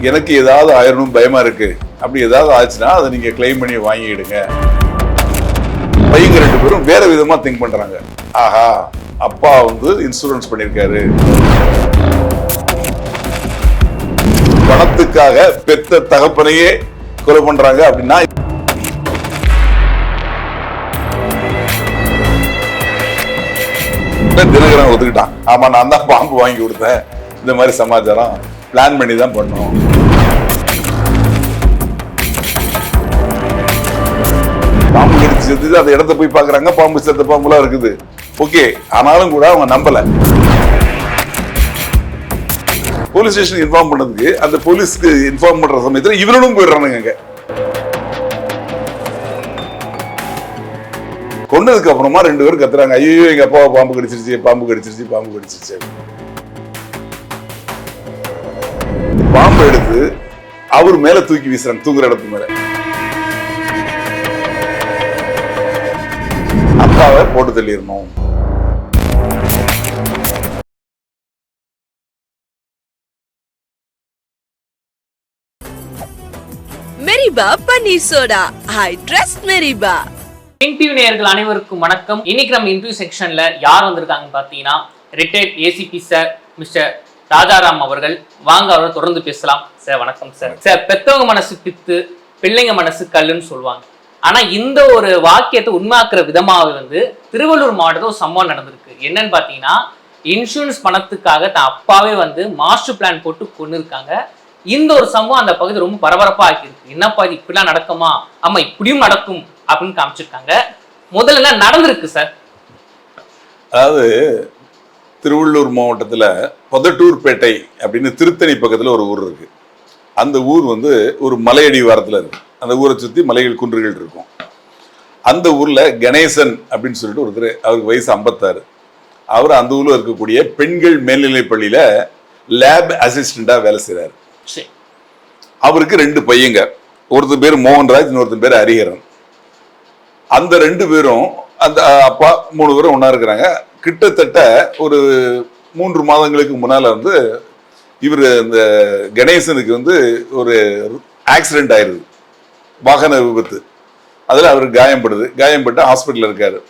எனக்கு ஏதாவது ஆயிரணும் பயமா இருக்கு, அப்படி ஏதாவது ஆச்சுன்னா அதை நீங்க கிளைம் பண்ணி வாங்கிடுங்க. பையங்க 2 பேரும் வேற விதமா திங்க் பண்றாங்க. ஆஹா, அப்பா வந்து இன்சூரன்ஸ் பண்ணிருக்காரு, பணத்துக்காக பெத்த தகப்பனையே கொலை பண்றாங்க அப்படின்னா தினகரன் ஒத்துக்கிட்டான். ஆமா, நான் தான் பாம்பு வாங்கி கொடுத்தேன், இந்த மாதிரி சமாச்சாரம் பிளான் பண்ணி தான் பண்ணோம். பாம்பு கடிச்சு செத்து அந்த இடத்த போய் பாக்குறாங்க, பாம்பு செத்த பாம்புலாம் இருக்குது. ஓகே, ஆனாலும் கூட அவங்க நம்பல. போலீஸ் ஸ்டேஷன் இன்ஃபார்ம் பண்ணதுக்கு அந்த போலீஸ்க்கு இன்ஃபார்ம் பண்ற சமயத்துல இவனும் போயிடுறானுங்க. கொண்டதுக்கு அப்புறமா 2 பேரும் கத்துறாங்க, ஐயோ எங்க அப்பாவை பாம்பு கடிச்சிருச்சு, பாம்பு கடிச்சிருச்சு, பாம்பு கடிச்சிருச்சு. பாம்பு எடுத்து அவர் மேல தூக்கி வீசுறாங்க, தூங்குற இடத்து மேல. அப்பாவை போட்டு தள்ளிடணும். மெரிபா பன்னீர் சோடா, ஐ ட்ரஸ்ட் மெரிபா. டிவி நேயர்கள் அனைவருக்கும் வணக்கம். இன்னைக்கு நம்ம இன்டர்வியூ செக்ஷன்ல யார் வந்திருக்காங்க பாத்தீங்கன்னா, retired ACP sir mister Rajaram அவர்கள். வாங்க அவரை தொடர்ந்து பேசலாம். சார் வணக்கம் சார். சார், பெத்தவங்க மனசு பித்து, பிள்ளைங்க மனசு கல்லுன்னு சொல்லுவாங்க. ஆனா இந்த ஒரு வாக்கியத்தை உண்மையாக்குற விதமாக வந்து திருவள்ளூர் மாவட்டத்தில் ஒரு சம்பவம் நடந்திருக்கு. என்னன்னு பாத்தீங்கன்னா, இன்சூரன்ஸ் பணத்துக்காக தான் அப்பாவே வந்து மாஸ்டர் பிளான் போட்டு கொண்டு இருக்காங்க. இந்த ஒரு சம்பவம் அந்த பகுதி ரொம்ப பரபரப்பா ஆக்கியிருக்கு. என்னப்பா இது இப்படிலாம் நடக்குமா, ஆமா இப்படியும் நடக்கும் அப்படின்னு காமிச்சிருக்காங்க. முதல்ல நடந்திருக்கு சார். அதாவது திருவள்ளூர் மாவட்டத்துல பொதட்டூர்பேட்டை அப்படின்னு திருத்தணி பக்கத்துல ஒரு ஊர் இருக்கு. அந்த ஊர் வந்து ஒரு மலையடி வாரத்துல இருக்கு. அந்த ஊரை சுத்தி மலைகள் குன்றுகள் இருக்கும். அந்த ஊர்ல கணேசன் அப்படின்னு சொல்லிட்டு ஒருத்தர், அவருக்கு வயசு 56. அவர் அந்த ஊர்ல இருக்கக்கூடிய பெண்கள் மேல்நிலை பள்ளியில லேப் அசிஸ்டண்டா வேலை செய்யறாரு. அவருக்கு 2 பையங்க, ஒருத்தர் பேர் மோகன்ராஜ், இன்னொருத்தர் பேர் ஹரிஹரன். அந்த 2 பேரும் அந்த அப்பா 3 பேரும் ஒன்னா இருக்கிறாங்க. கிட்டத்தட்ட ஒரு 3 மாதங்களுக்கு முன்னால வந்து இவர் இந்த கணேசனுக்கு வந்து ஒரு ஆக்சிடென்ட் ஆயிருது, வாகன விபத்து. அதுல அவருக்கு காயம்பட்டு ஹாஸ்பிட்டல் இருக்காரு.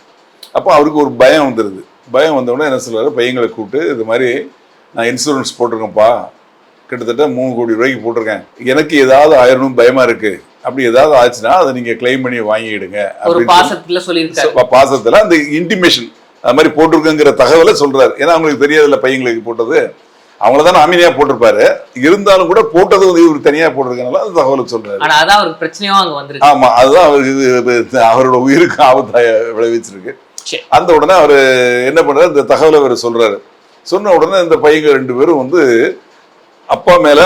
அப்போ அவருக்கு ஒரு பயம் வந்துடுது. பயம் வந்தவுடனே என்ன சொல்றாரு, பையங்களை கூப்பிட்டு இது மாதிரி நான் இன்சூரன்ஸ் போட்டிருக்கேன்ப்பா, கிட்டத்தட்ட 3 கோடி ரூபாய்க்கு போட்டிருக்கேன், எனக்கு ஏதாவது ஆயிரணும் பயமா இருக்கு, அப்படி ஏதாவது ஆச்சுன்னா அதை நீங்க கிளைம் பண்ணி வாங்கிடுங்க. பாசத்துல அந்த இன்டிமேஷன் அது மாதிரி போட்டிருக்குங்கிற தகவலை சொல்றாரு. ஏன்னா அவங்களுக்கு தெரியாதுல்ல பையங்களுக்கு போட்டது, அவங்களதான் அமீனியா போட்டிருப்பாரு. இருந்தாலும் கூட போட்டது வந்து இவருக்கு தனியா போட்டிருக்கனால அந்த தகவலை சொல்றாரு. ஆமா, அதுதான் அவருக்கு அவரோட உயிருக்கு ஆபத்தாய விளைவிச்சிருக்கு. அந்த உடனே அவரு என்ன பண்றாரு, இந்த தகவலை அவர் சொல்றாரு. சொன்ன உடனே இந்த பையங்க 2 பேரும் வந்து அப்பா மேல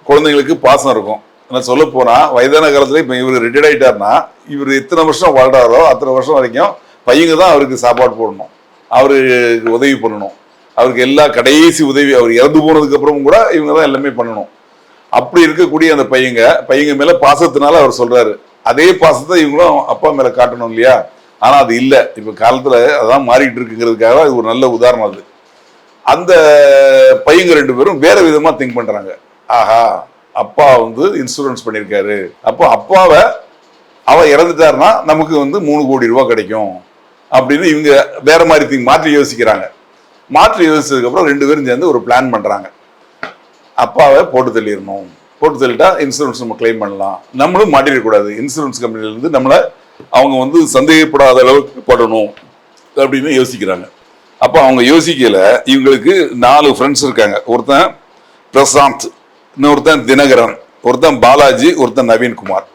குழந்தைங்களுக்கு பாசம் இருக்கும். நான் சொல்ல போனா வயதான காலத்துல இப்ப இவர் ரிட்டையர்ட் ஆயிட்டாருன்னா, இவர் எத்தனை வருஷம் வாழ்றாரோ அத்தனை வருஷம் வரைக்கும் பையங்க தான் அவருக்கு சாப்பாடு போடணும், அவருக்கு உதவி பண்ணணும், அவருக்கு எல்லா கடைசி உதவி, அவர் இறந்து போனதுக்கு அப்புறமும் கூட இவங்க தான் எல்லாமே பண்ணணும். அப்படி இருக்கக்கூடிய அந்த பையங்க மேல பாசத்தினால அவர் சொல்றாரு. அதே பாசத்தை இவங்களும் அப்பா மேல காட்டணும் இல்லையா? ஆனா அது இல்ல, இப்ப காலத்துல அதான் மாறிட்டு இருக்குங்கிறதுக்காக இது ஒரு நல்ல உதாரணம். அது அந்த பையங்க 2 பேரும் வேற விதமா திங்க் பண்றாங்க. ஆஹா, அப்பா வந்து இன்சூரன்ஸ் பண்ணிருக்காரு, அப்போ அப்பாவை இறந்துட்டாருன்னா நமக்கு வந்து 3 கோடி ரூபாய் கிடைக்கும் அப்படின்னு இவங்க வேற மாதிரி மாற்றி யோசிக்கிறாங்க. மாற்றி யோசிச்சதுக்கு அப்புறம் 2 பேரும் சேர்ந்து ஒரு பிளான் பண்றாங்க. அப்பாவை போட்டு தள்ளிடணும், போட்டு தள்ளிட்டா இன்சூரன்ஸ் நம்ம கிளைம் பண்ணலாம், நம்மளும் மாட்டிடக்கூடாது, இன்சூரன்ஸ் கம்பெனில இருந்து நம்மள அவங்க வந்து சந்தேகப்படாத அளவுக்கு படணும் அப்படின்னு யோசிக்கிறாங்க. அப்ப அவங்க யோசிக்கல, இவங்களுக்கு 4 ஃப்ரெண்ட்ஸ் இருக்காங்க. ஒருத்தன் பிரசாந்த், இன்னொருத்தன் தினகரன், ஒருத்தன் பாலாஜி, ஒருத்தன் நவீன்குமார்.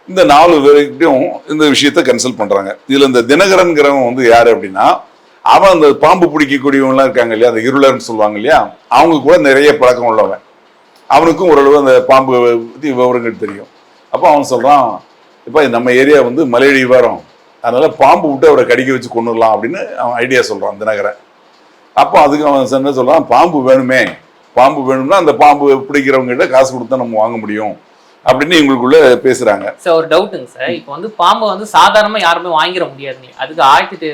இந்த 4 பேருக்கிட்டையும் இந்த விஷயத்த கன்சல்ட் பண்றாங்க. இதுல இந்த தினகரன்கிறவன் வந்து யாரு அப்படின்னா, அவன் அந்த பாம்பு பிடிக்கக்கூடியவங்கலாம் இருக்காங்க இல்லையா, அந்த இருளர்னு சொல்லுவாங்க இல்லையா, அவங்க கூட நிறைய பழக்கம் உள்ளவன். அவனுக்கும் ஓரளவு அந்த பாம்பு பத்தி விவரங்கள் தெரியும். அப்போ அவன் சொல்றான், இப்ப நம்ம ஏரியா வந்து மலையடி வாரம், அதனால பாம்பு விட்டு அவரை கடிக்க வச்சு கொண்டுடலாம் அப்படின்னு அவன் ஐடியா சொல்றான் தினகரன். அப்போ அதுக்கு அவன் என்ன சொல்றான், பாம்பு வேணும்னா அந்த பாம்பு பிடிக்கிறவங்க கிட்ட காசு கொடுத்தா நம்ம வாங்க முடியும் அப்படின்னு இவங்களுக்குள்ள பேசுறாங்க. சார் ஒரு டவுட்டுங்க சார், இப்போ வந்து பாம்பை வந்து சாதாரணமா யாருமே வாங்கிட முடியாதுங்க, அதுக்கு 1008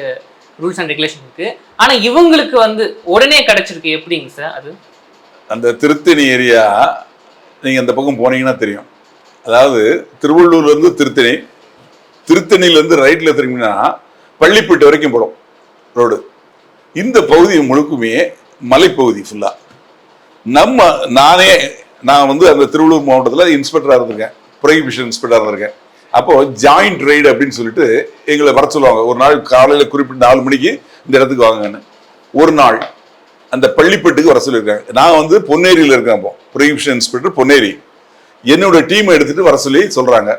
ரூல்ஸ் அண்ட் ரெகுலேஷன் இருக்கு. ஆனா இவங்களுக்கு வந்து உடனே கிடைச்சிருக்கு, எப்படிங்க சார் அது? அந்த திருத்தணி ஏரியா நீங்கள் அந்த பக்கம் போனீங்கன்னா தெரியும். அதாவது திருவள்ளூர்லேருந்து திருத்தணி, திருத்தணியிலேருந்து ரைட்டில் திரும்பினா பள்ளிப்பட்டு வரைக்கும் போடும் ரோடு. இந்த பகுதி முழுக்குமே மலைப்பகுதி ஃபுல்லாக. நான் வந்து அந்த திருவள்ளூர் மாவட்டத்தில் இன்ஸ்பெக்டராக இருந்திருக்கேன், ப்ரொஹிபிஷன் இன்ஸ்பெக்டராக இருந்திருக்கேன். அப்போ ஜாயிண்ட் ரைடு அப்படின்னு சொல்லிட்டு எங்களை வர சொல்லுவாங்க. ஒரு நாள் காலையில் குறிப்பிட்ட 4 மணிக்கு இந்த இடத்துக்கு வாங்கன்னு. ஒரு நாள் அந்த பள்ளிப்பட்டுக்கு வர சொல்லியிருக்காங்க. நான் வந்து பொன்னேரியில் இருக்கேன். அப்போ ப்ரொஹிபிஷன் இன்ஸ்பெக்டர் பொன்னேரி. என்னோட டீமை எடுத்துட்டு வர சொல்லி சொல்றாங்க.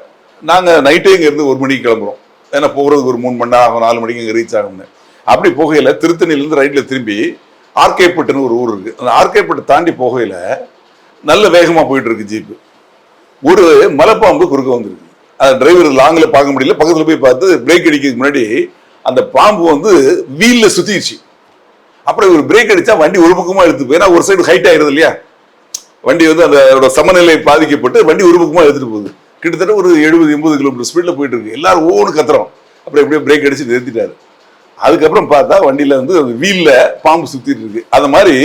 நாங்கள் நைட்டே இங்கேருந்து 1 மணிக்கு கிளம்புறோம். ஏன்னா போகிறதுக்கு ஒரு 3 மணி நேரம் ஆகும், 4 மணிக்கு இங்கே ரீச் ஆகும்னு. அப்படி போகையில் திருத்தணியிலேருந்து ரைட்டில் திரும்பி ஆர்கேப்பட்டுன்னு ஒரு ஊர் இருக்கு. அந்த ஆர்கேப்பட்டு தாண்டி போகையில் நல்ல வேகமாக போயிட்டு இருக்கு ஜீப்பு. ஒரு மலைப்பாம்பு குறுக்க வந்துருக்கு. டிரைவர் லாங்கில் பார்க்க முடியல, பக்கத்தில் போய் பார்த்து பிரேக் அடிக்கிறதுக்கு முன்னாடி அந்த பாம்பு வந்து வீலில் சுத்திடுச்சு. அப்புறம் இவர் பிரேக் அடிச்சா வண்டி ஒரு பக்கமா எடுத்து போய், ஏன்னா ஒரு சைடு ஹைட் ஆயிருது இல்லையா, வண்டி வந்து அதோட சமநிலை பாதிக்கப்பட்டு வண்டி ஒரு பக்கமா எடுத்துட்டு போகுது. கிட்டத்தட்ட ஒரு 70-80 கிலோமீட்டர் ஸ்பீட்ல போயிட்டு இருக்கு. எல்லாரும் ஓன்னு கத்துறோம். அப்புறம் எப்படியோ பிரேக் அடிச்சு நிறுத்திட்டாரு. அதுக்கப்புறம் பார்த்தா வண்டியில வந்து வீல்ல பாம்பு சுத்திட்டு இருக்கு. அது மாதிரி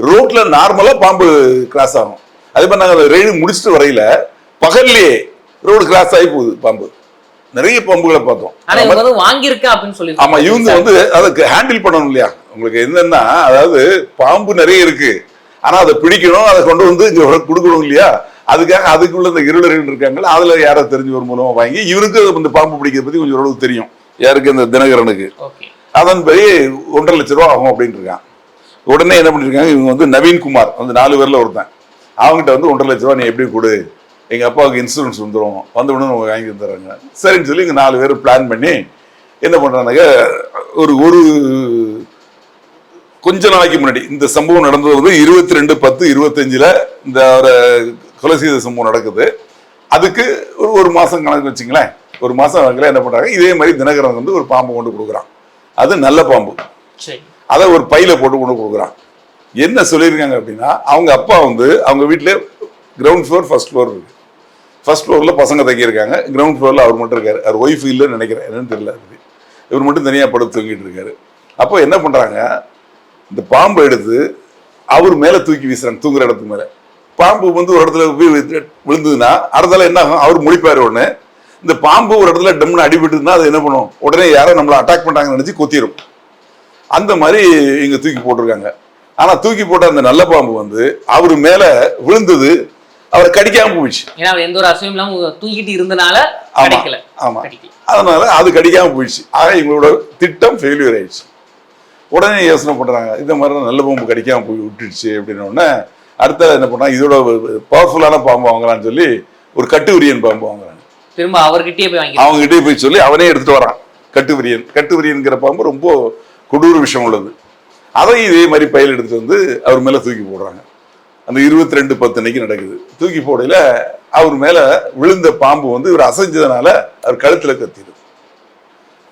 ரோட்ல நார்மலா பாம்பு கிராஸ் ஆகும். அதே மாதிரி நாங்கள் ரைடு முடிச்சுட்டு வரையில பகல்லையே ரோடு கிராஸ் ஆகி போகுது பாம்பு. நிறைய பாம்புகளை பார்த்தோம். ஆமா, இவங்க வந்து அதுக்கு ஹேண்டில் பண்ணணும் இல்லையா. உங்களுக்கு என்னன்னா, அதாவது பாம்பு நிறைய இருக்கு, ஆனா அதை பிடிக்கணும், அதை கொண்டு வந்து இங்க கொடுக்கணும் இல்லையா. அதுக்காக அதுக்குள்ள இந்த இருளர்கள் இருக்காங்களா, அதுல யாரோ தெரிஞ்சு ஒரு மூலமா வாங்கி இவருக்கு இந்த பாம்பு பிடிக்கிறத பத்தி கொஞ்சம் ஓரளவு தெரியும். யாருக்கு? இந்த தினகரனுக்கு. அதன்படி 1.5 லட்சம் ரூபா ஆகும் அப்படின்னு இருக்கான். உடனே என்ன பண்ணிருக்காங்க, இவங்க வந்து நவீன்குமார் வந்து 4 பேர்ல ஒருத்தன், அவங்ககிட்ட வந்து 1.5 லட்ச ரூபா நீ எப்படி கொடு, எங்க அப்பாவுக்கு இன்சூரன்ஸ் வந்துடும், வந்த உடனே அவங்க வாங்கி தந்துடுறாங்க. சரின்னு சொல்லி இங்க 4 பேர் பிளான் பண்ணி என்ன பண்றாங்க, ஒரு கொஞ்ச நாளைக்கு முன்னாடி இந்த சம்பவம் நடந்தது வந்து 22/10/25 இந்த கொலை செய்த சம்பவம் நடக்குது. அதுக்கு ஒரு மாசம் கணக்கு வச்சுங்களேன். ஒரு மாசம் கணக்குல என்ன பண்றாங்க, இதே மாதிரி தினகரன் வந்து ஒரு பாம்பு கொண்டு கொடுக்குறான். அது நல்ல பாம்பு. அதை ஒரு பையில போட்டு கொண்டு கொடுக்குறான். என்ன சொல்லியிருக்காங்க அப்படின்னா, அவங்க அப்பா வந்து அவங்க வீட்டுல கிரவுண்ட் ஃப்ளோர், ஃபர்ஸ்ட் ஃப்ளோர் இருக்கு. ஃபர்ஸ்ட் ஃப்ளோர்ல பசங்க தங்கியிருக்காங்க, கிரவுண்ட் ஃப்ளோர்ல அவர் மட்டும் இருக்காரு. அவர் ஒய்ஃப் இல்லைன்னு நினைக்கிறேன், என்னன்னு தெரியல. இவர் மட்டும் தனியா படுத்து தூங்கிட்டு இருக்காரு. அப்போ என்ன பண்றாங்க, இந்த பாம்பை எடுத்து அவர் மேல தூக்கி வீசுறாங்க. தூங்குற இடத்துக்கு மேல பாம்பு வந்து ஒரு இடத்துல போய் விழுந்ததுன்னா அடுத்தால என்ன ஆகும், அவர் முடிப்பாரு. ஒண்ணு இந்த பாம்பு ஒரு இடத்துல டம்னு அடிபட்டுதுன்னா அது என்ன பண்ணும், உடனே யாரோ நம்மளை அட்டாக் பண்றாங்கன்னு நினைச்சு கொத்திரும். அந்த மாதிரி இங்க தூக்கி போட்டிருக்காங்க. ஆனா தூக்கி போட்ட அந்த நல்ல பாம்பு வந்து அவர் மேல விழுந்தது, அவரை கடிக்காம போயிடுச்சு. எந்த ஒரு அசையும் இல்லாம தூங்கிட்டு இருந்தனால. ஆமா, அதனால அது கடிக்காம போயிடுச்சு. ஆக இவங்களோட திட்டம் ஃபெயிலியர் ஆயிடுச்சு. உடனே யோசனை பண்றாங்க, இந்த மாதிரி நல்ல பாம்பு கடிக்காம போய் விட்டுடுச்சு அப்படின்னு. உடனே அடுத்த என்ன பண்ணா, இதோட பவர்ஃபுல்லான பாம்பு வாங்கலாம்னு சொல்லி ஒரு கட்டுவிரியன் பாம்பு வாங்குறாங்க. திரும்ப அவர்கிட்டயே போய் வாங்கி அவங்ககிட்டயே போய் சொல்லி அவனே எடுத்துட்டு வரான். கட்டுவிரியன்கிற பாம்பு ரொம்ப கொடூர விஷயம் உள்ளது. அதை இதே மாதிரி பையில எடுத்துட்டு வந்து அவர் மேல தூக்கி போடுறாங்க. அந்த 22/10 அன்னைக்கு நடக்குது. தூக்கி போடையில அவர் மேல விழுந்த பாம்பு வந்து இவர் அசைஞ்சதுனால அவர் கழுத்துல கத்திடுது.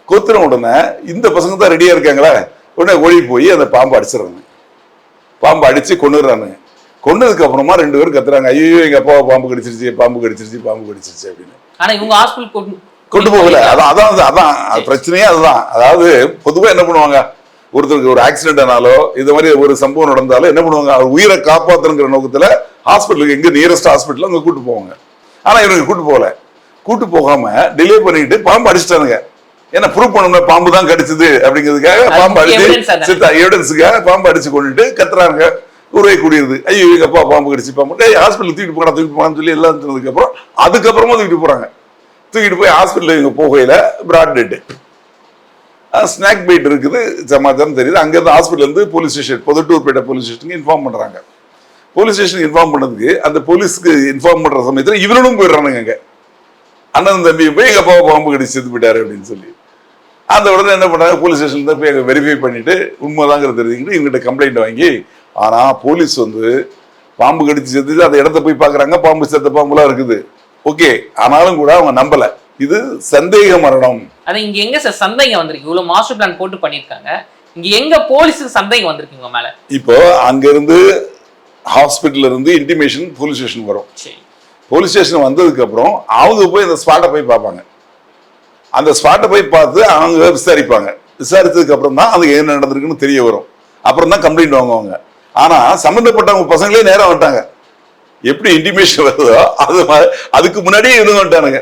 கொத்துன உடனே இந்த பசங்க தான் ரெடியா இருக்காங்களா, உடனே ஓடி போய் அந்த பாம்பு அடிச்சிடறாங்க. பாம்பு அடிச்சு கொண்டுறானுங்க. கொண்டதுக்கு அப்புறமா 2 பேரும் கத்துறாங்க, ஐயோ எங்க அப்பாவை பாம்பு கடிச்சிருச்சு, பாம்பு கடிச்சிருச்சு, பாம்பு கடிச்சிருச்சு அப்படின்னு. ஆனா இவங்க ஹாஸ்பிடல் கொண்டு போகல. அதான் பிரச்சனையே. அதுதான், அதாவது பொதுவா என்ன பண்ணுவாங்க, ஒருத்தருக்கு ஒரு ஆக்சிடென்ட் ஆனாலோ இது மாதிரி ஒரு சம்பவம் நடந்தாலும் என்ன பண்ணுவாங்க, அவர் உயிரை காப்பாத்துங்கிற நோக்கத்துல ஹாஸ்பிட்டலுக்கு எங்க நியரஸ்ட் ஹாஸ்பிட்டல் அங்க கூட்டு போவாங்க. ஆனா இவனுக்கு கூட்டு போகல. கூட்டு போகாம டிலே பண்ணிட்டு பாம்பு அடிச்சிட்டானுங்க. ஏன்னா ப்ரூவ் பண்ணணும்னா பாம்பு தான் கடிச்சது அப்படிங்கிறதுக்காக பாம்பு அடிச்சு எவிடன்ஸுக்காக பாம்பு அடிச்சு கொண்டுட்டு கத்துறாங்க. ஊரே கூடியிருது, ஐயோ எங்க அப்பா பாம்பு கடிச்சு பாம்பு ஹாஸ்பிட்டல் தூக்கிட்டு போனான்னு சொல்லி எல்லாம் சொன்னதுக்கு அப்புறம் அதுக்கப்புறமா தூக்கிட்டு போறாங்க. தூக்கிட்டு போய் ஹாஸ்பிட்டல் இவங்க போகையில பிராட் டெட், ஸ்நாக் பைட் இருக்குது சமாச்சாரம் தெரியுது. அங்கிருந்து ஹாஸ்பிட்டல் இருந்து போலீஸ் ஸ்டேஷன், பொதுட்டூர்பேட்டை போலீஸ் ஸ்டேஷனுக்கு இன்ஃபார்ம் பண்றாங்க. போலீஸ் ஸ்டேஷனுக்கு இன்ஃபார்ம் பண்ணதுக்கு அந்த போலீஸ்க்கு இன்ஃபார்ம் பண்ற சமயத்துல இவனும் போயிடுறானுங்க. அங்க அண்ணன் தம்பி போய் எங்க அப்பாவை பாம்பு கடிச்சு செத்து போயிட்டாரு அப்படின்னு சொல்லி அந்த உடனே என்ன பண்றாங்க, போலீஸ் ஸ்டேஷன்ல போய் அங்க வெரிஃபை பண்ணிட்டு உண்மைதாங்கிறது தெரிஞ்சுக்கிட்டு இவங்ககிட்ட கம்ப்ளைண்ட் வாங்கி, ஆனா போலீஸ் வந்து பாம்பு கடிச்சு செத்து அந்த இடத்த போய் பாக்குறாங்க, பாம்பு செத்த பாம்புலாம் இருக்குது. ஓகே, ஆனாலும் கூட அவங்க நம்பல, இது சந்தேக மரணம். அது இங்க எங்க சார் சந்தேகம் வந்திருக்கு? இவ்வளவு மாஸ்டர் பிளான் போட்டு பண்ணிருக்காங்க, இங்க எங்க போலீஸுக்கு சந்தேகம் வந்திருக்கு உங்க மேல? இப்போ அங்க இருந்து ஹாஸ்பிட்டல்ல இருந்து இன்டிமேஷன் போலீஸ் ஸ்டேஷன் வரும். போலீஸ் ஸ்டேஷன் வந்ததுக்கு அப்புறம் அவங்க போய் அந்த ஸ்பாட்டை போய் பார்ப்பாங்க. அந்த ஸ்பாட்டை போய் பார்த்து அவங்க விசாரிப்பாங்க. விசாரிச்சதுக்கு அப்புறம் தான் அது என்ன நடந்திருக்குன்னு தெரிய வரும். அப்புறம் தான் கம்ப்ளைண்ட் வாங்குவாங்க. ஆனா சம்பந்தப்பட்டவங்க பசங்களே நேரம் வந்துட்டாங்க. எப்படி இன்டிமேஷன் வருதோ அதுக்கு முன்னாடியே இவங்க வந்துட்டானுங்க.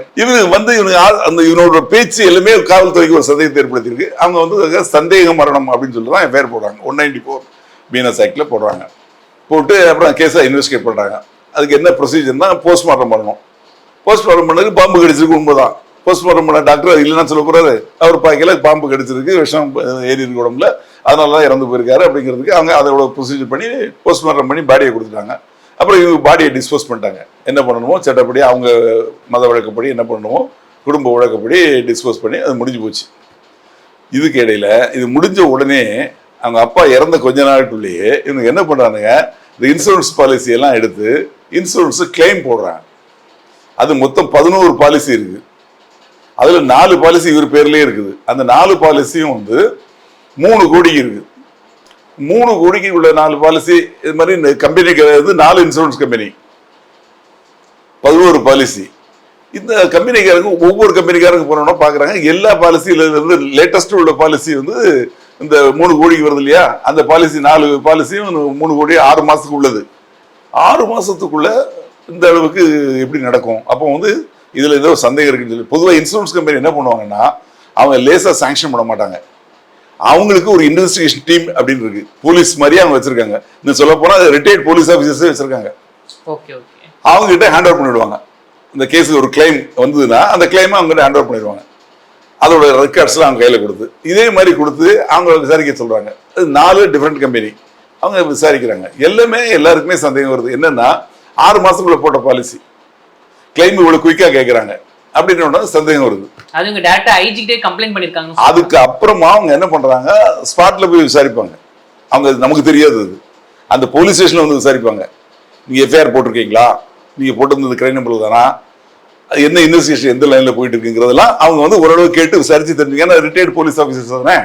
இவனோட பேச்சு எல்லாமே காவல்துறைக்கு ஒரு சந்தேகத்தை ஏற்படுத்தியிருக்கு. அவங்க வந்து சந்தேக மரணம் அப்படின்னு சொல்லிட்டு தான் பேர் போடுறாங்க. 194 BNS ஆக்ட்ல போடுறாங்க. போட்டு அப்புறம் கேஸை இன்வெஸ்டிகேட் பண்றாங்க. அதுக்கு என்ன ப்ரொசீஜர்னா போஸ்ட்மார்ட்டம் பண்ணணும். போஸ்ட்மார்ட்டம் பண்ணதுக்கு பாம்பு கடிச்சிருக்கு உண்மைதான். போஸ்ட்மார்ட்டம் பண்ண டாக்டர் இல்லைன்னா சொல்ல போறாரு, அவர் பார்க்கல பாம்பு கடிச்சிருக்கு, விஷம் ஏறி இருக்கு உடம்புல, அதனாலதான் இறந்து போயிருக்காரு அப்படிங்கிறதுக்கு அவங்க அதோட ப்ரொசீஜர் பண்ணி போஸ்ட்மார்ட்டம் பண்ணி பாடியை கொடுத்துட்டாங்க. அப்புறம் இவங்க பாடியை டிஸ்போஸ் பண்ணிட்டாங்க. என்ன பண்ணணுமோ சட்டப்படி அவங்க மத வழக்கப்படி என்ன பண்ணணுமோ குடும்ப வழக்கப்படி டிஸ்போஸ் பண்ணி அது முடிஞ்சு போச்சு. இதுக்கு இடையில இது முடிஞ்ச உடனே அவங்க அப்பா இறந்த கொஞ்ச நாளுக்குள்ளேயே இவங்க என்ன பண்றானுங்க, இந்த இன்சூரன்ஸ் பாலிசி எல்லாம் எடுத்து இன்சூரன்ஸ் கிளைம் போடுறாங்க. அது மொத்தம் 11 பாலிசி இருக்கு. அதுல 4 பாலிசி இவர் பேர்லயே இருக்குது. அந்த 4 பாலிசியும் வந்து 3 கோடிக்கு இருக்கு. 3 கோடிக்கு உள்ள 4 பாலிசி. இது மாதிரி இந்த கம்பெனிக்கு 4 இன்சூரன்ஸ் கம்பெனி, 11 பாலிசி. இந்த கம்பெனிக்காரங்க ஒவ்வொரு கம்பெனிக்காரங்க போனோம்னா பாக்குறாங்க எல்லா பாலிசியில இருந்து லேட்டஸ்ட் உள்ள பாலிசி வந்து இந்த 3 கோடிக்கு வருது இல்லையா, அந்த பாலிசி 4 பாலிசியும் 3 கோடி 6 மாசத்துக்கு உள்ளது. 6 மாசத்துக்குள்ள இந்த அளவுக்கு எப்படி நடக்கும்? அப்போ வந்து இதுல ஏதோ சந்தேகம் இருக்குன்னு சொல்லி பொதுவாக இன்சூரன்ஸ் கம்பெனி என்ன பண்ணுவாங்கன்னா, அவங்க லேசா சாங்ஷன் பண்ண மாட்டாங்க. அவங்களுக்கு ஒரு இன்வெஸ்டிகேஷன் டீம் அப்படின்னு இருக்கு, போலீஸ் மாதிரியே அவங்க வச்சிருக்காங்க. இன்னும் சொல்ல போனா ரிட்டையர்ட் போலீஸ் ஆஃபீஸர்ஸே வச்சிருக்காங்க. அவங்க கிட்ட ஹேண்ட் ஓவர் பண்ணிடுவாங்க. இந்த கேஸுக்கு ஒரு கிளைம் வந்ததுன்னா அந்த கிளைமை அவங்க கிட்ட ஹேண்ட் ஓவர் பண்ணிடுவாங்க. அதோட ரெக்கார்ட்ஸ்லாம் அவங்க கையில கொடுத்து இதே மாதிரி கொடுத்து அவங்க விசாரிக்க சொல்றாங்க. அது 4 டிஃப்ரெண்ட் கம்பெனி அவங்க விசாரிக்கிறாங்க. எல்லாருக்குமே சந்தேகம் வருது. என்னன்னா 6 மாசத்துக்குள்ள போட்ட பாலிசி கிளைம் இவ்வளவு குயிக்கா கேட்கறாங்க அப்படின்னு சந்தேகம் வருது. அதுக்கு அப்புறமா அவங்க என்ன பண்றாங்க, ஸ்பாட்ல போய் விசாரிப்பாங்க. அவங்க நமக்கு தெரியாது, அந்த போலீஸ் ஸ்டேஷன்ல வந்து விசாரிப்பாங்க. நீங்க எஃப்ஐஆர் போட்டிருக்கீங்களா, நீங்க போட்டிருந்தது கிரைம் நம்பர் தானா, என்ன இன்வெஸ்டிகேஷன் எந்த லைன்ல போயிட்டு இருக்குங்கிறதெல்லாம் அவங்க வந்து ஓரளவு கேட்டு விசாரிச்சு தெரிஞ்சுக்க. ஏன்னா ரிட்டையர்ட் போலீஸ் ஆஃபீஸர்ஸ் தானே,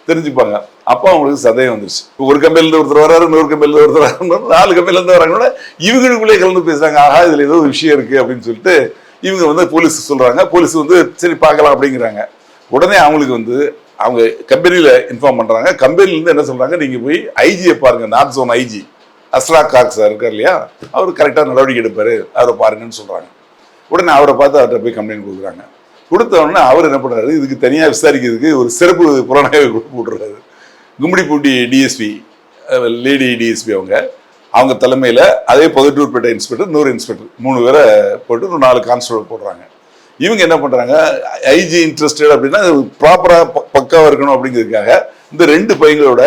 தெரிஞ்சுப்பாங்க. அப்போ அவங்களுக்கு சந்தேகம் வந்துருச்சு. ஒரு கம்பெனில இருந்து ஒருத்தர் வராரு, இன்னொரு கம்பெனில ஒருத்தர் வராரு, 4 கம்பெனில இருந்து வராங்க. இவங்களுக்குள்ளே கலந்து பேசுறாங்க, ஆஹா இதுல ஏதோ ஒரு விஷயம் இருக்கு அப்படின்னு சொல்லிட்டு இவங்க வந்து போலீஸ் சொல்றாங்க. போலீஸ் வந்து சரி பார்க்கலாம் அப்படிங்கிறாங்க. உடனே அவங்களுக்கு வந்து அவங்க கம்பெனியில இன்ஃபார்ம் பண்றாங்க. கம்பெனில இருந்து என்ன சொல்றாங்க, நீங்க போய் ஐஜியை பாருங்க, நார்த் ஜோன் ஐஜி அஸ்ராக் காக் சார் இருக்கார் இல்லையா, அவர் கரெக்டா நடவடிக்கை எடுப்பாரு, அவரை பாருங்கன்னு சொல்றாங்க. உடனே அவரை பார்த்து அவர்கிட்ட போய் கம்ப்ளைண்ட் கொடுக்குறாங்க. கொடுத்த உடனே அவர் என்ன பண்றாரு, இதுக்கு தனியா விசாரிக்கிறதுக்கு ஒரு சிறப்பு புலனாய்வு போட்டுறாரு. கும்மிடிப்பூண்டி டிஎஸ்பி லேடி டிஎஸ்பி அவங்க தலைமையில அதே பொதுட்டூர்பேட்டை இன்ஸ்பெக்டர், 100 இன்ஸ்பெக்டர், 3 பேரை போட்டு 4 கான்ஸ்டபிள் போடுறாங்க. இவங்க என்ன பண்றாங்க, ஐஜி இன்ட்ரெஸ்டட் அப்படின்னா ப்ராப்பரா பக்காவா இருக்கணும் அப்படிங்கிறதுக்காக இந்த 2 பையங்களோட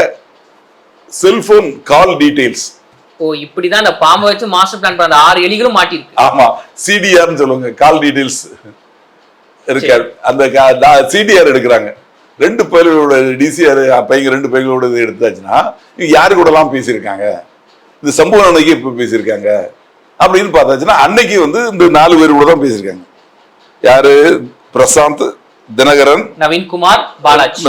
செல்போன் கால் டீடைல்ஸ். இப்படிதான் அந்த பாம்பை வச்சு மாஸ்டர் பிளான் பண்ண 6 எலிகளும் மாட்டிருக்கு. ஆமா, சிடிஆர்னு சொல்லுவாங்க, கால் டீடைல்ஸ் இருக்காரு. அந்த சிடிஆர் எடுக்கிறாங்க. 2 பையங்களோட டிசிஆர் பையங்க 2 பையங்களோட எடுத்தாச்சுன்னா யாரு கூட எல்லாம் பேசியிருக்காங்க, இந்த சம்பவம் அன்னைக்கு இப்ப பேசியிருக்காங்க அப்படின்னு பார்த்தாச்சுன்னா அன்னைக்கு வந்து இந்த 4 பேர் கூட தான் பேசியிருக்காங்க. யாரு, பிரசாந்த், தினகரன், நவீன்குமார், பாலாஜி,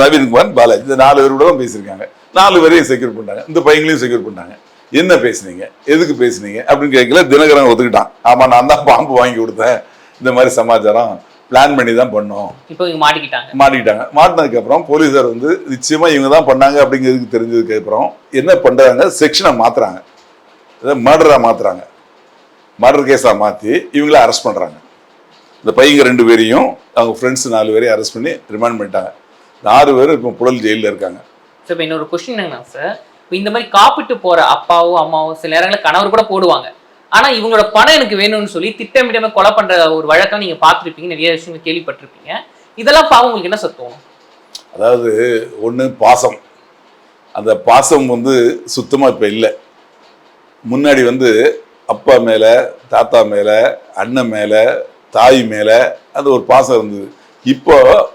இந்த 4 பேர் கூட தான் பேசியிருக்காங்க. 4 பேரையும் செக்யூர் பண்ணாங்க, இந்த பையங்களையும் செக்யூர் பண்ணாங்க. என்ன பேசுனீங்க, எதுக்கு பேசுனீங்க அப்படின்னு கேட்கல. தினகரன் ஒத்துக்கிட்டான், ஆமா நான் தான் பாம்பு வாங்கி கொடுத்தேன், இந்த மாதிரி சமாச்சாரம் பிளான் பண்ணி தான் பண்ணோம். இப்போ மாட்டிக்கிட்டாங்க. மாட்டினதுக்கு அப்புறம் போலீஸார் வந்து நிச்சயமா இவங்க தான் பண்ணாங்க அப்படிங்கிறதுக்கு தெரிஞ்சதுக்கு அப்புறம் என்ன பண்றாங்க, செக்ஷனை மாத்துறாங்க, மர்டரா மாத்துறாங்க. மர்டர் கேஸா மாத்தி இவங்கள அரெஸ்ட் பண்றாங்க. இந்த பையங்க 2 பேரையும் அவங்க ஃப்ரெண்ட்ஸ் 4 பேரையும் அரெஸ்ட் பண்ணி ரிமாண்ட் பண்ணிட்டாங்க. 6 பேர் இப்போ புழல் ஜெயிலில் இருக்காங்க. சார் இப்போ இன்னொரு கொஸ்டின் என்னன்னா சார், இப்போ இந்த மாதிரி காப்பிட்டு போற அப்பாவோ அம்மாவோ சில நேரங்களில் கணவர் கூட போடுவாங்க. ஆனா இவங்களோட பணம் எனக்கு வேணும்னு சொல்லி திட்டமிட்டமே கொலை பண்ற ஒரு வழக்கம் நீங்க பார்த்துருப்பீங்க, நிறைய விஷயங்கள் கேள்விப்பட்டிருப்பீங்க. இதெல்லாம் பாவம் உங்களுக்கு என்ன சார் தோணும்? அதாவது ஒண்ணு பாசம், அந்த பாசம் வந்து சுத்தமா இப்ப இல்லை. முன்னாடி வந்து அப்பா மேல, தாத்தா மேல, அண்ணன் மேல, தாய் மேல அது ஒரு பாசம் இருந்தது. இப்போ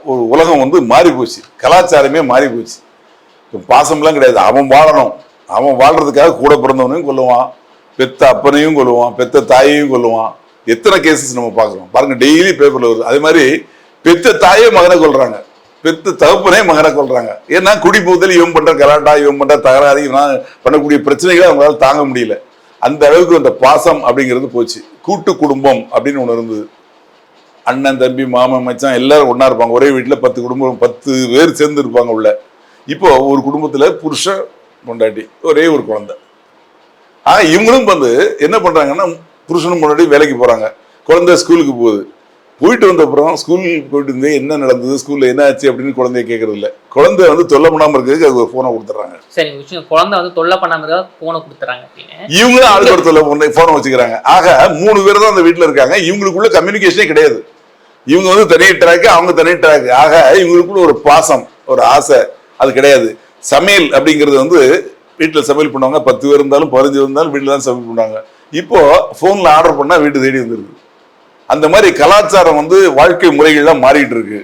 ஒரு உலகம் வந்து மாறி போச்சு, கலாச்சாரமே மாறி போச்சு. இப்போ பாசம்லாம் கிடையாது. அவன் வாழணும், அவன் வாழ்றதுக்காக கூட பிறந்தவனையும் கொல்லுவான், பெத்த அப்பனையும் கொல்லுவான், பெத்த தாயையும் கொல்லுவான். எத்தனை கேசஸ் நம்ம பார்க்குறோம் பாருங்க, டெய்லி பேப்பர்ல வருது. அதே மாதிரி பெத்த தாயே மகனை கொல்றாங்க, பெத்த தகப்பனே மகனை கொல்றாங்க. ஏன்னா குடி போதில் இவன் பண்ற கலாட்டா, இவன் பண்ற தகராறு, இவன் பண்ணக்கூடிய பிரச்சனைகளை அவங்களால தாங்க முடியல. அந்த அளவுக்கு அந்த பாசம் அப்படிங்கிறது போச்சு. கூட்டு குடும்பம் அப்படின்னு ஒண்ணு இருந்தது. அண்ணன், தம்பி, மாமன், மச்சான் எல்லாரும் ஒன்னா இருப்பாங்க. ஒரே வீட்டுல 10 குடும்பம், 10 பேர் சேர்ந்து இருப்பாங்க உள்ள. இப்போ ஒரு குடும்பத்துல புருஷன், பொண்டாட்டி, ஒரே ஒரு குழந்தை. இவங்களும் வந்து என்ன பண்றாங்கன்னா புருஷனும் முன்னாடி வேலைக்கு போறாங்க, குழந்தை ஸ்கூலுக்கு போகுது. போயிட்டு வந்த அப்புறம் ஸ்கூலுக்கு போயிட்டு இருந்து என்ன நடந்தது, ஸ்கூல்ல என்ன ஆச்சு அப்படின்னு குழந்தைய கேட்கறது இல்லை. குழந்தை வந்து தொல்லை பண்ணாம இருக்கிறதுக்கு அது ஒரு போனை கொடுத்துறாங்க. சரி, விஷயம் குழந்தை வந்து தொல்லை பண்ணாம இருக்க போனை கொடுத்துறாங்க. இவங்களும் ஆளுக்கு ஒரு தொல்லை போனை வச்சுக்கிறாங்க. ஆக 3 பேர் தான் அந்த வீட்டுல இருக்காங்க. இவங்களுக்குள்ள கம்யூனிகேஷனே கிடையாது. இவங்க வந்து தனி ட்ராக், அவங்க தனி ட்ராக். ஆக இவங்களுக்குள்ள ஒரு பாசம், ஒரு ஆசை அது கிடையாது. சமையல் அப்படிங்கிறது வந்து வீட்டுல சமையல் பண்ணுவாங்க. 10 பேர் இருந்தாலும் 15 இருந்தாலும் வீட்டுல தான் சமையல் பண்ணுவாங்க. இப்போ போன்ல ஆர்டர் பண்ணா வீட்டு தேடி வந்துருக்கு. அந்த மாதிரி கலாச்சாரம் வந்து வாழ்க்கை முறைகள்லாம் மாறிட்டு இருக்கு.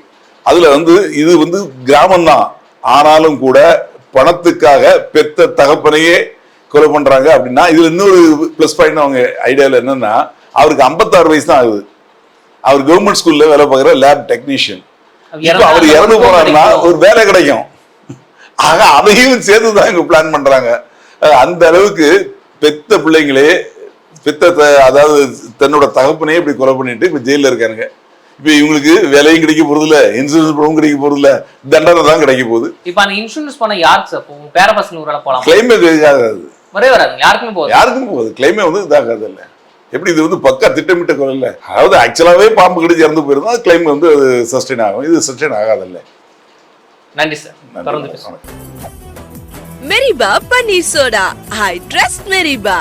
அதுல வந்து இது வந்து கிராமம் தான், ஆனாலும் கூட பணத்துக்காக பெத்த தகப்பனையே கொலை பண்றாங்க அப்படின்னா இதுல இன்னொரு பிளஸ் பாயிண்ட் அவங்க ஐடியாவில் என்னன்னா, அவருக்கு 56 வயசு தான் ஆகுது. அவர் கவர்மெண்ட் ஸ்கூல்ல வேலை பார்க்குற லேப் டெக்னீஷியன். இப்போ அவர் இறந்து போனாருன்னா ஒரு வேலை கிடைக்கும். ஆக அதையும் சேர்த்துதான் இவங்க பிளான் பண்றாங்க. அந்த அளவுக்கு பெத்த பிள்ளைங்களே அதாவது தன்னோட தகப்பனையே இப்படி கொலை பண்ணிட்டு இப்ப ஜெயில இருக்காங்க. இப்ப இவங்களுக்கு வேலையும் கிடைக்க போறது இல்ல, இன்சூரன்ஸ் பணமும் கிடைக்க போறது இல்ல, தண்டனை தான் கிடைக்க போகுது. இப்ப அந்த இன்சூரன்ஸ் பணம் யாருக்கு சார் போகும்? பேர பசங்க ஊரால போலாம், கிளைமே ஆகாது, வரவே வராது, யாருக்குமே போகுது. கிளைமே வந்து இதாகாது இல்ல. எப்படி இது வந்து பக்கா திட்டமிட்ட கொலை இல்ல. அதாவது ஆக்சுவலாவே பாம்பு கடிச்சு இறந்து போயிருந்தா கிளைம் வந்து அது சஸ்டெயின் ஆகும். இது சஸ்டெயின் ஆகாது இல்ல. நன்றி சார், தொடர்ந்து பேசுவோம். மெரிபா பன்னீர் சோடா, ஐ ட்ரஸ்ட் மெரிபா.